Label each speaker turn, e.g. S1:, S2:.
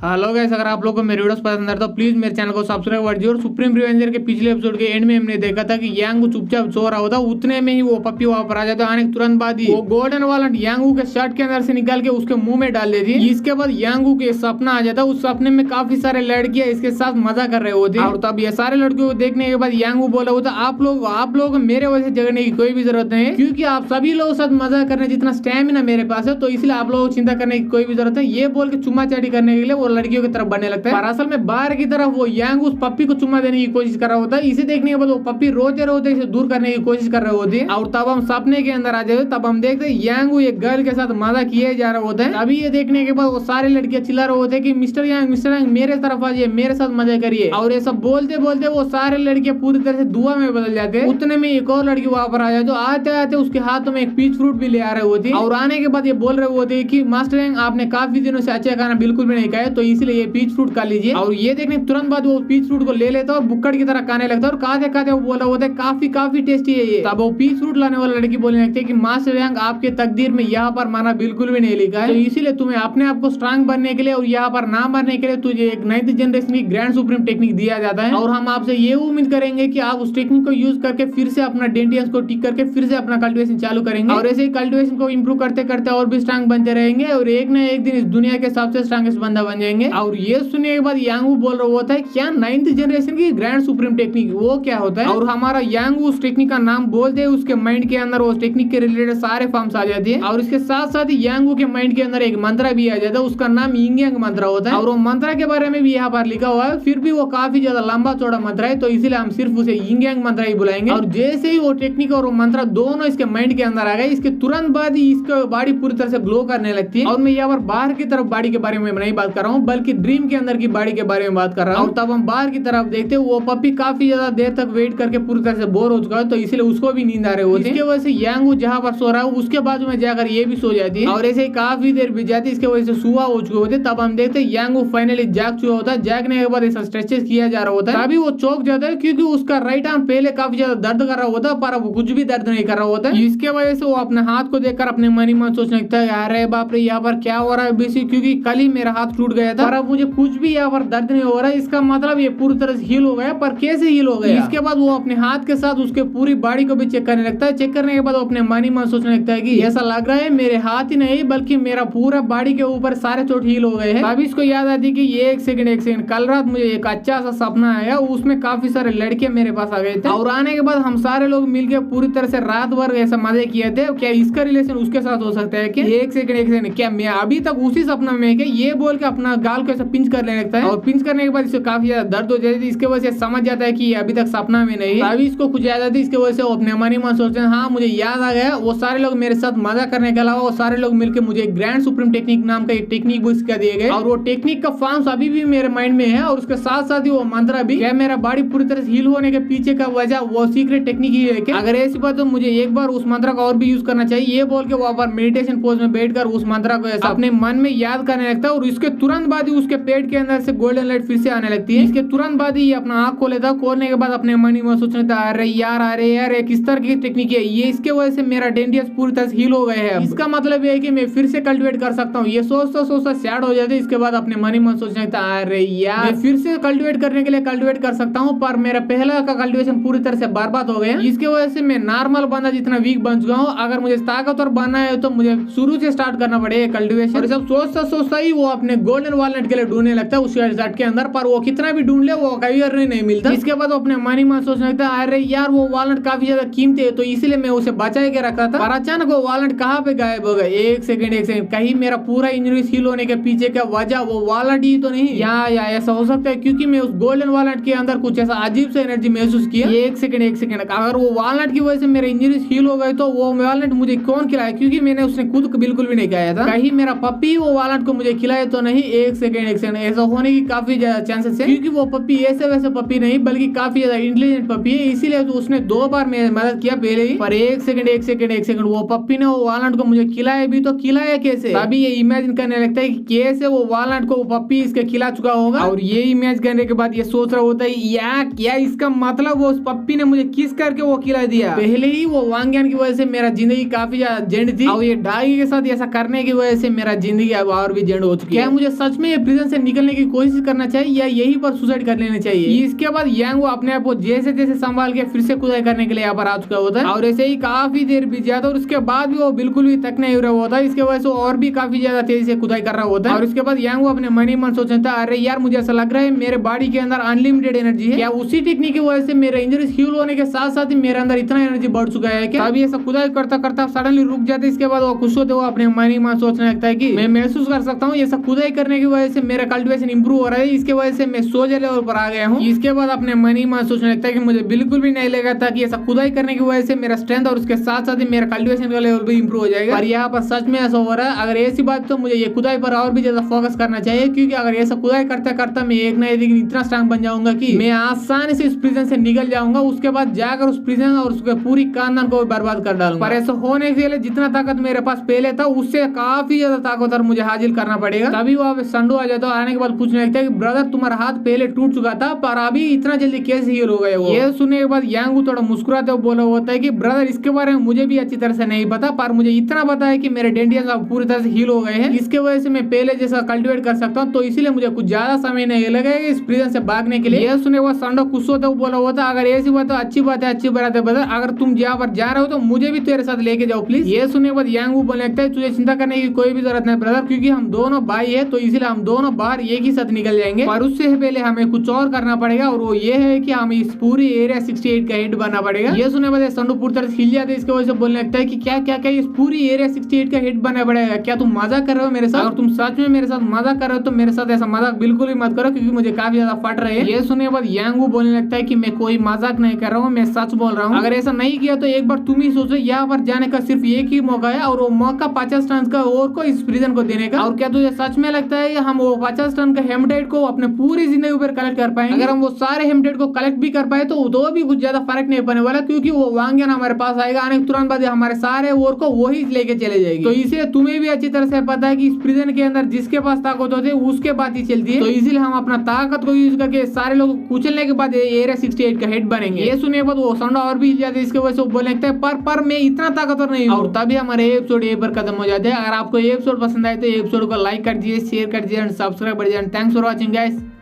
S1: Hello guys, अगर आप लोगों को मेरे वीडियोस पसंद आ रहे तो प्लीज मेरे चैनल को सब्सक्राइब कर दीजिए। और सुप्रीम रिवेंजर के पिछले एपिसोड के एंड में हमने देखा था कि यांगू चुपचाप सो रहा होता, उतने में ही वो पप्पी वहां पर आ जाता। आने के तुरंत बाद ही वो गोल्डन वाला यांगू के शर्ट के अंदर से निकाल के उसके मुंह में डाल देती। इसके बाद यांगू के सपना आ जाता। उस सपने में काफी सारे लड़कियां इसके साथ मजा कर रहे होते और तब ये सारे लड़कियों को देखने के बाद यांगू बोला होता, आप लोग मेरे वजह से जगने की कोई भी जरूरत नहीं है, क्योंकि आप सभी लोगों के साथ मजा करने जितना स्टैमिना मेरे पास है, तो इसलिए आप लोगों को चिंता करने की कोई भी जरूरत है। ये बोल के चुम्मा चाटी करने के लिए वो लड़कियों की तरफ बढ़ने लगता है, पर असल में बाहर की तरफ वो यांग उस पप्पी को चुम्मा देने की कोशिश कर रहा होता है। इसे देखने के बाद वो पप्पी रोते रोते इसे दूर करने की कोशिश कर रहे होते हैं। और तब हम सपने के अंदर आ जाते, तब हम देखते हैं यांग एक गर्ल के साथ मजा किए जा रहा होता है। अभी ये देखने के बाद वो सारे लड़कियां चिल्ला रहे होते हैं कि मिस्टर यांग मेरे तरफ आ जाइए, मेरे साथ मजा करिए। और ये सब बोलते बोलते वो सारे लड़कियां पूरी तरह से धुआं में बदल जाते हैं। उतने में एक और लड़की वहां पर आ जाए, तो आते आते उसके हाथों में एक पीच फ्रूट भी ले आ रहे होते हैं। और आने के बाद ये बोल रहे होते हैं कि मास्टर यांग आपने काफी दिनों से अच्छा खाना बिल्कुल भी नहीं खाया, तो इसलिए ये पीच फ्रूट खा लीजिए। और ये देखने तुरंत बाद वो पीच फ्रूट को ले लेता है और बुक्कड़ की तरह खाने लगता है। और खाते खाते वो बोला होता है काफी टेस्टी है ये। तब वो पीच फ्रूट लाने वाला लड़की बोलने लगती है कि मास्टर यांग आपके तकदीर में यहाँ पर मारना बिल्कुल भी नहीं लिखा है, तो इसीलिए तुम्हें अपने आप को स्ट्रांग बनने के लिए और यहाँ पर ना मरने के लिए तुझे एक 9th जनरेशन की ग्रैंड सुप्रीम टेक्निक दिया जाता है। और हम आपसे ये उम्मीद करेंगे कि आप उस टेक्निक को यूज करके फिर से अपना डेंटियंस को ठीक करके फिर से अपना कल्टिवेशन चालू करेंगे, और ऐसे ही कल्टिवेशन को इंप्रूव करते करते और भी स्ट्रांग बनते रहेंगे, और एक न एक दिन इस दुनिया के सबसे स्ट्रांगेस्ट बंदा बन जाएंगे। और ये सुनने के बाद यांगू बोल रहा होता है क्या 9th जनरेशन की ग्रैंड सुप्रीम टेक्निक, वो क्या होता है? और हमारा यांगू उस टेक्निक का नाम बोलते हैं, उसके माइंड के अंदर उस टेक्निक के रिलेटेड सारे फॉर्म्स आ जाते हैं। और इसके साथ साथ ही यांगू के माइंड के अंदर एक मंत्र भी आ जाता है, उसका नाम यिंग यांग मंत्र होता है। और वो मंत्र के बारे में भी यहाँ पर लिखा हुआ है, फिर भी वो काफी ज्यादा लंबा चौड़ा मंत्र है, तो इसीलिए हम सिर्फ उसे यिंग यांग मंत्र ही बुलाएंगे। और जैसे ही वो टेक्निक और वो मंत्र दोनों इसके माइंड के अंदर आ गए, इसके तुरंत बाद ही इसका बॉडी पूरी तरह से ग्लो करने लगती है। और मैं यहाँ पर बाहर की तरफ बॉडी के बारे में नहीं बात कर रहा हूँ, बल्कि ड्रीम के अंदर की बॉडी के बारे में बात कर रहा हूँ। और तब हम बाहर की तरफ देखते हैं वो पप्पी काफी ज्यादा देर तक वेट करके पूरी तरह से बोर हो चुका है, तो इसलिए उसको भी नींद आ रहे होते हैं। इसके वजह से यांगू जहाँ पर सो रहा है उसके बाजू में जाकर ये भी सो जाती है, और ऐसे ही काफी देर बीत जाती है। इसके वजह से सुबह हो चुके होते, तब हम देखते हैं यांगू फाइनली जाग चुका होता है। जागने के बाद ऐसा स्ट्रेचेस किया जा रहा होता है, तभी वो चौंक जाता है क्योंकि उसका राइट आर्म पहले काफी ज्यादा दर्द कर रहा होता है, पर अब कुछ भी दर्द नहीं कर रहा होता है। इसके वजह से वो अपने हाथ को देखकर अपने मन ही मन सोचने लगता है, अरे बाप रे यहाँ पर क्या हो रहा है बेसिक, क्योंकि कल ही मेरा हाथ टूट गया था, पर अब मुझे कुछ भी यहाँ पर दर्द नहीं हो रहा है। इसका मतलब ये पूरी तरह से हील हो गया, पर कैसे हील हो गया? इसके बाद वो अपने हाथ के साथ उसके पूरी बॉडी को भी चेक करने लगता है। चेक करने के बाद वो अपने मन ही मन सोचने लगता है कि ऐसा लग रहा है मेरे हाथ ही नहीं बल्कि मेरा पूरा बॉडी के ऊपर सारे चोट हील हो गए हैं। अभी इसको याद आती कि ये एक सेकंड कल रात मुझे एक अच्छा सा सपना आया, उसमें काफी सारे लड़के मेरे पास आ गए थे, और आने के बाद हम सारे लोग मिलकर पूरी तरह से रात भर ऐसा मजे किए थे। क्या इसका रिलेशन उसके साथ हो सकता है क्या? एक सेकंड क्या मैं अभी तक उसी सपना में क्या? ये बोल के अपना गाल को ऐसा पिंच करने लगता है, और पिंच करने के बाद इसको काफी ज्यादा दर्द हो जाती है। इसके वजह से समझ जाता है कि अभी तक सपना में नहीं है। अभी इसको कुछ याद आती है, इसके वजह से वो अपने मन ही मन सोचते हैं हाँ मुझे याद आ गया, वो सारे लोग मेरे साथ मजा करने के अलावा वो सारे लोग मिलकर मुझे ग्रैंड सुप्रीम टेक्निक नाम का एक टेक्निक भी सिखा दिए गए, और वो टेक्निक का फॉर्म्स अभी भी मेरे माइंड में है, और उसके साथ साथ ही वो मंत्र भी। क्या मेरा बॉडी पूरी तरह से हील होने के पीछे का वजह वो सीक्रेट टेक्निक ही है क्या? अगर ऐसी बात तो मुझे एक बार उस मंत्र का और भी यूज करना चाहिए, ये बोल के वो पर मेडिटेशन पोज में बैठकर उस मंत्र को ऐसा अपने मन में याद करने लगता है। और इसके तुरंत बाद ही उसके पेट के अंदर से गोल्डन लाइट फिर से आने लगती है। इसके तुरंत बाद ही अपना आंख खोल लेता है, खोलने के बाद अपने मन ही मन सोचने लगता है अरे यार किस तरह की टेक्निक है ये, इसके वजह से मेरा डेंटियस पूरी तरह से हील हो गए हैं। इसका मतलब ये है कि मैं फिर से कल्टिवेट कर सकता हूँ। ये सोचता सैड हो जाते। इसके बाद अपने मन ही मन सोचने लगता है अरे यार मैं फिर से कल्टिवेट करने के लिए कल्टिवेट कर सकता हूँ, पर मेरा पहला का कल्टिवेशन पूरी तरह से बर्बाद हो गया। इसके वजह से मैं नॉर्मल बंदा जितना वीक बन चुका हूँ। अगर मुझे ताकतवर बनना है तो मुझे शुरू से स्टार्ट करना पड़ेगा कल्टिवेशन। और सब सोचता ही वो अपने गोल्डन वॉलनट के लिए ढूंढने लगता है उसके शर्ट के अंदर, पर वो कितना भी ढूंढ ले वो कभी नहीं मिलता। इसके बाद वो अपने मन ही मन सोचने लगता है अरे यार वो वॉलनट काफी ज्यादा कीमती है, तो इसीलिए मैं उसे बचा के रखा था, पर अचानक वो वॉलनट कहाँ पे गायब हो गया? एक सेकंड कहीं मेरा पूरा इंजरी हील होने के पीछे का वजह वो वॉलनट ही तो नहीं? या ऐसा हो सकता है क्योंकि मैं उस गोल्डन वॉलनट के अंदर कुछ ऐसा अजीब सा एनर्जी महसूस किया। एक सेकंड अगर वो वॉलनट की वजह से मेरे इंजरी हील हो गए तो वो वॉलनट मुझे कौन खिलाया? क्योंकि मैंने उसने खुद बिल्कुल भी नहीं खाया था। कहीं मेरा पप्पी वो वॉलनट को मुझे खिलाए तो नहीं? एक सेकंड ऐसा होने की काफी ज्यादा चांसेस है, क्योंकि वो पप्पी ऐसे वैसे पप्पी नहीं बल्कि काफी ज्यादा इंटेलिजेंट पप्पी है, इसीलिए तो उसने 2 बार मेरी मदद किया पहले ही। पर एक सेकंड वो पप्पी ने वो वॉलनट को मुझे खिलाया भी, तो खिलाया कैसे? अभी ये इमेजिन करने लगता है कि कैसे वो वॉलनट को वो पप्पी इसके खिला चुका होगा। और ये इमेज करने के बाद ये सोच रहा होता है या क्या इसका मतलब वो उस पप्पी ने मुझे किस करके वो खिला दिया? पहले ही वो वांग्यान की वजह से मेरा जिंदगी काफी ज्यादा जेंड थी, और ये डागी के साथ ऐसा करने की वजह से मेरा जिंदगी अब और भी जेंड हो चुकी है। क्या मुझे सच सच में ये प्रिजन से निकलने की कोशिश करना चाहिए या यही पर सुसाइड कर लेना चाहिए। इसके बाद यांग अपने आप को जैसे जैसे संभाल के फिर से खुदाई करने के लिए यहाँ पर आ चुका होता है और ऐसे ही काफी देर बीत जाता है और उसके बाद भी वो बिल्कुल भी तक नहीं हो रहा होता है। इसके वजह से और भी काफी ज्यादा तेजी से खुदाई कर रहा होता है और उसके बाद यांग अपने मन ही मन सोचता है, अरे यार मुझे ऐसा लग रहा है मेरे बॉडी के अंदर अनलिमिटेड एनर्जी है, क्या उसी टेक्निक की वजह से मेरा इंजरी हील होने के साथ साथ ही मेरे अंदर इतना एनर्जी बढ़ चुका है क्या। अभी ऐसा खुदाई करता करता सडनली रुक जाते। इसके बाद वो खुश होते हुए अपने मन ही मन सोचने लगता है कि मैं महसूस कर सकता हूँ ऐसा खुदाई करने की वजह से मेरा कल्टीवेशन इंप्रूव हो रहा है, इसके वजह से मैं सोल्जर लेवल पर आ गया हूँ। इसके बाद अपने मन ही मन सोचने लगता है कि मुझे बिल्कुल भी नहीं लगा था कि ऐसा खुदाई करने की वजह से मेरा स्ट्रेंथ और उसके साथ साथ ही मेरा कल्टीवेशन का लेवल भी इंप्रूव हो जाएगा। और यहाँ पर सच में ऐसा हो रहा है। अगर ऐसी बात तो मुझे ये खुदाई पर और भी ज्यादा फोकस करना चाहिए, क्योंकि अगर ऐसा खुदाई करता करता मैं एक ना एक दिन इतना स्ट्रांग बन जाऊंगा कि मैं आसानी से इस प्रिजन से निकल जाऊंगा, उसके बाद जाकर उस प्रिजन और उसके पूरी खानदान को बर्बाद कर डालूंगा। पर ऐसा होने के लिए जितना ताकत मेरे पास पहले था उससे काफी ज्यादा ताकतवर मुझे हासिल करना पड़ेगा। तभी वहाँ पे संडू आ जाता है। आने के बाद पूछने लगता है कि ब्रदर तुम्हारा हाथ पहले टूट चुका था पर अभी इतना जल्दी कैसे हील हो गए वो। ये सुनने के बाद यांगू थोड़ा मुस्कुराते हुए बोला होता है कि ब्रदर इसके बारे में मुझे भी अच्छी तरह से नहीं पता, पर मुझे इतना पता है कि मेरे डेंटियंस अब पूरी तरह से हील हो गए हैं, इसके वजह से मैं पहले जैसा कल्टीवेट कर सकता हूँ, तो इसीलिए मुझे कुछ ज्यादा समय नहीं लगेगा इस प्रिजन से भागने के लिए। ये सुने वो संडो खुश होते हुए बोला होता अगर ऐसी बात तो अच्छी बात है, अच्छी बात है ब्रदर, अगर तुम जहाँ पर जा रहे हो तो मुझे भी तेरे साथ लेके जाओ प्लीज। ये सुनने के बाद यांगू बोलने लगता है तुझे चिंता करने की कोई भी जरूरत नहीं ब्रदर, क्योंकि हम दोनों भाई है तो इसलिए हम दोनों बाहर एक ही साथ निकल जाएंगे। पर उससे पहले हमें कुछ और करना पड़ेगा और वो ये है कि हमें इस पूरी एरिया 68 का हेड बनना पड़ेगा। ये सुनने के बाद संडू पूरी तरह से हिल जाता है। इसकी वजह से बोलने लगता है कि क्या क्या क्या इस पूरी एरिया 68 का हेड बनना पड़ेगा, क्या तुम मजाक कर रहे हो मेरे साथ? अगर तुम सच में मेरे साथ मजाक कर रहे हो तो मेरे साथ ऐसा मजाक बिल्कुल भी मत करो, क्योंकि मुझे काफी ज्यादा फट रहे हैं। ये सुनने के बाद यांगू बोलने लगता है कि मैं कोई मजाक नहीं कर रहा हूँ, मैं सच बोल रहा हूँ। अगर ऐसा नहीं किया तो एक बार तुम ही सोचो, यहाँ पर जाने का सिर्फ एक ही मौका है और वो मौका 50 टन का और को इस प्रिजन को देने का। और क्या तुझे सच में लगता है हम वो 50 टन का हेमटाइट को अपने पूरी जिंदगी पर कलेक्ट कर पाएंगे? अगर हम वो सारे हेमटाइट को कलेक्ट भी कर पाए तो भी कुछ ज्यादा फर्क नहीं पड़ने वाला, क्योंकि वो वांगन हमारे पास आएगा, आने के तुरंत बाद हमारे सारे और को वही लेके चले जाएगी। तो इसलिए तुम्हें भी अच्छी तरह से पता है कि इस प्रिजन के अंदर जिसके पास ताकत होती है उसके बात ही चलती है, तो इसलिए हम अपना ताकत को यूज करके सारे लोग कुचलने के बाद एरिया 68 का हेड बनेंगे। ये सुनने के बाद वो संडा और भी हिल जाते है। इसके वजह से वो बोलने लगता है पर मैं इतना ताकतवर नहीं हूं। और तभी हमारे एपिसोड यहीं पर खत्म हो जाते हैं। अगर आपको एपिसोड पसंद आए तो एपिसोड को लाइक कर दीजिए, शेयर कर दीजिए एंड सब्सक्राइब कर दीजिए। Thanks for watching guys.